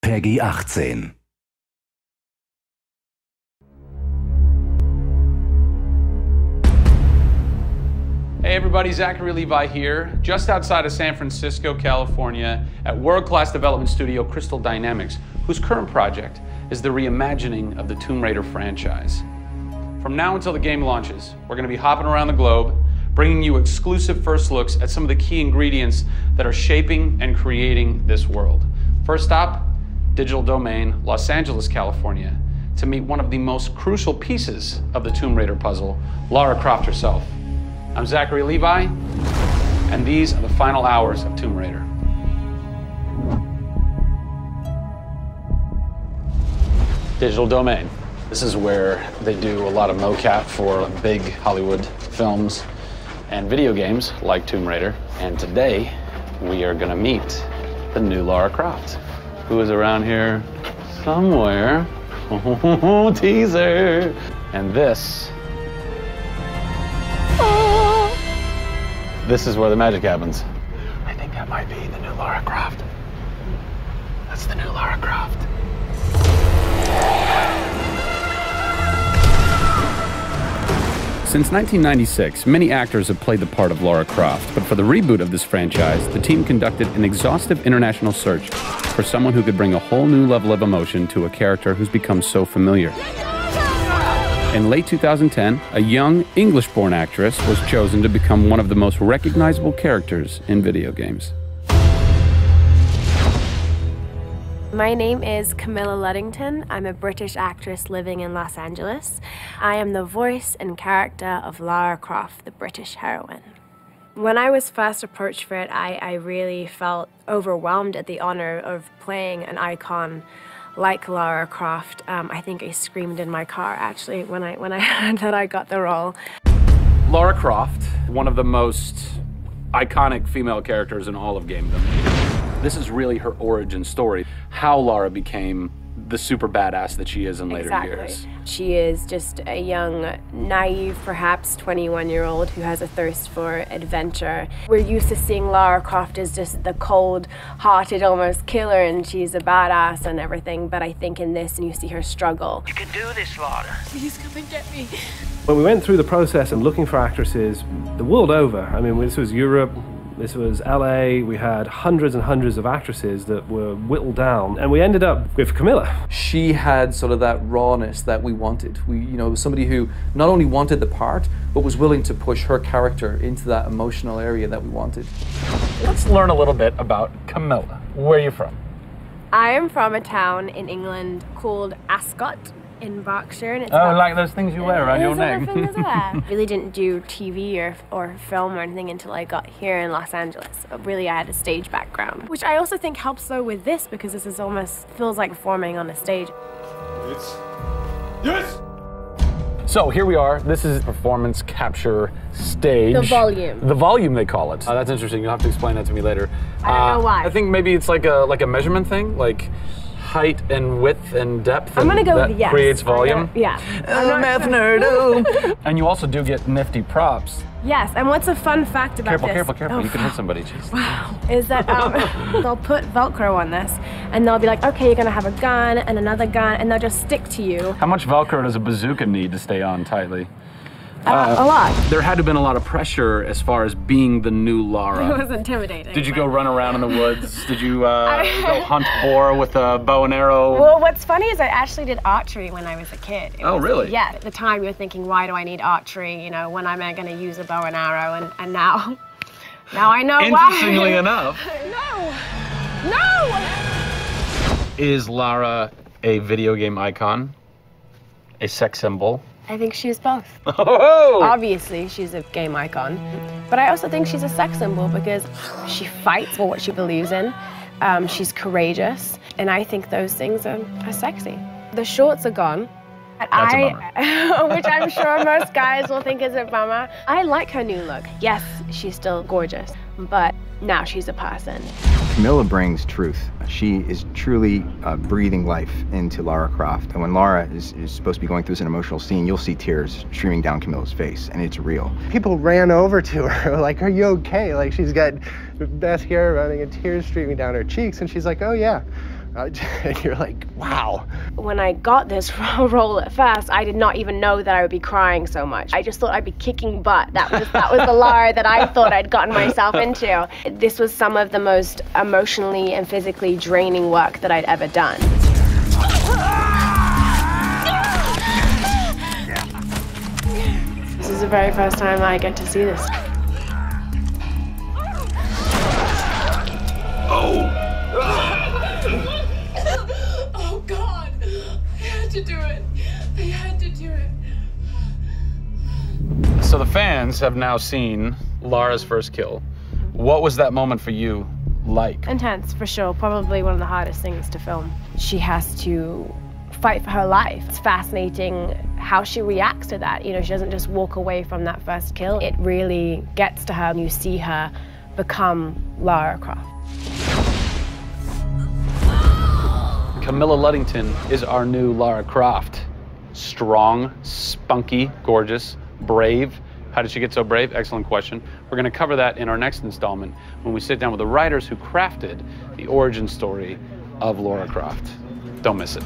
PEGI 18. Hey everybody, Zachary Levi here, just outside of San Francisco, California, at world-class development studio Crystal Dynamics, whose current project is the reimagining of the Tomb Raider franchise. From now until the game launches, we're going to be hopping around the globe, bringing you exclusive first looks at some of the key ingredients that are shaping and creating this world. First stop, Digital Domain, Los Angeles, California, to meet one of the most crucial pieces of the Tomb Raider puzzle, Lara Croft herself. I'm Zachary Levi, and these are the final hours of Tomb Raider. Digital Domain. This is where they do a lot of mocap for big Hollywood films and video games like Tomb Raider. And today, we are gonna meet the new Lara Croft, who is around here somewhere. Teaser! And this is where the magic happens. I think that might be the new Lara Croft. That's the new Lara Croft. Since 1996, many actors have played the part of Lara Croft, but for the reboot of this franchise, the team conducted an exhaustive international search for someone who could bring a whole new level of emotion to a character who's become so familiar. In late 2010, a young English-born actress was chosen to become one of the most recognizable characters in video games. My name is Camilla Luddington. I'm a British actress living in Los Angeles. I am the voice and character of Lara Croft, the British heroine. When I was first approached for it, I really felt overwhelmed at the honor of playing an icon like Lara Croft. I think I screamed in my car, actually, when I heard that I got the role. Lara Croft, one of the most iconic female characters in all of gamedom. This is really her origin story, how Lara became the super badass that she is in later years. She is just a young, naive, perhaps 21-year-old who has a thirst for adventure. We're used to seeing Lara Croft as just the cold-hearted, almost killer, and she's a badass and everything, but I think in this, and you see her struggle. You can do this, Lara. Please come and get me. When we went through the process and looking for actresses the world over, I mean, this was Europe, this was LA, we had hundreds and hundreds of actresses that were whittled down, and we ended up with Camilla. She had sort of that rawness that we wanted. Somebody who not only wanted the part, but was willing to push her character into that emotional area that we wanted. Let's learn a little bit about Camilla. Where are you from? I am from a town in England called Ascot in Berkshire. And it's like those things you wear around your neck. Really didn't do TV or film or anything until I got here in Los Angeles. Really, I had a stage background, which I also think helps though with this, because this is almost feels like performing on a stage. Yes! So here we are. This is performance capture stage. The volume. The volume, they call it. That's interesting. You'll have to explain that to me later. I don't know why. I think maybe it's like a measurement thing, like height and width and depth. I'm gonna go with yes. Creates volume. Yeah. Math nerd. And you also do get nifty props. Yes, and what's a fun fact about this? Careful. Oh, you can hit somebody. Jeez. Wow. Is that they'll put Velcro on this, and they'll be like, okay, you're gonna have a gun and another gun, and they'll just stick to you. How much Velcro does a bazooka need to stay on tightly? A lot. There had to have been a lot of pressure as far as being the new Lara. It was intimidating. Did you go run around in the woods? Did you go hunt boar with a bow and arrow? Well, what's funny is I actually did archery when I was a kid. Really? Yeah, at the time you're thinking, why do I need archery? When am I gonna use a bow and arrow? And now I know why. Interestingly enough. No! Is Lara a video game icon? A sex symbol? I think she's both. Oh! Obviously, she's a game icon, but I also think she's a sex symbol because she fights for what she believes in. She's courageous, and I think those things are sexy. The shorts are gone. That's a bummer. Which I'm sure most guys will think is a bummer. I like her new look. Yes, she's still gorgeous, but now she's a person. Camilla brings truth. She is truly breathing life into Lara Croft. And when Lara is supposed to be going through an emotional scene, you'll see tears streaming down Camilla's face, and it's real. People ran over to her, like, are you okay? Like, she's got mascara running and tears streaming down her cheeks, and she's like, oh yeah, And you're like, wow. When I got this role at first, I did not even know that I would be crying so much. I just thought I'd be kicking butt. That was the Lara that I thought I'd gotten myself into. This was some of the most emotionally and physically draining work that I'd ever done. This is the very first time I get to see this. Oh God, I had to do it. I had to do it. So the fans have now seen Lara's first kill. What was that moment for you like? Intense, for sure. Probably one of the hardest things to film. She has to fight for her life. It's fascinating how she reacts to that. You know, she doesn't just walk away from that first kill. It really gets to her, and you see her become Lara Croft. Camilla Luddington is our new Lara Croft. Strong, spunky, gorgeous, brave. How did she get so brave? Excellent question. We're going to cover that in our next installment when we sit down with the writers who crafted the origin story of Lara Croft. Don't miss it.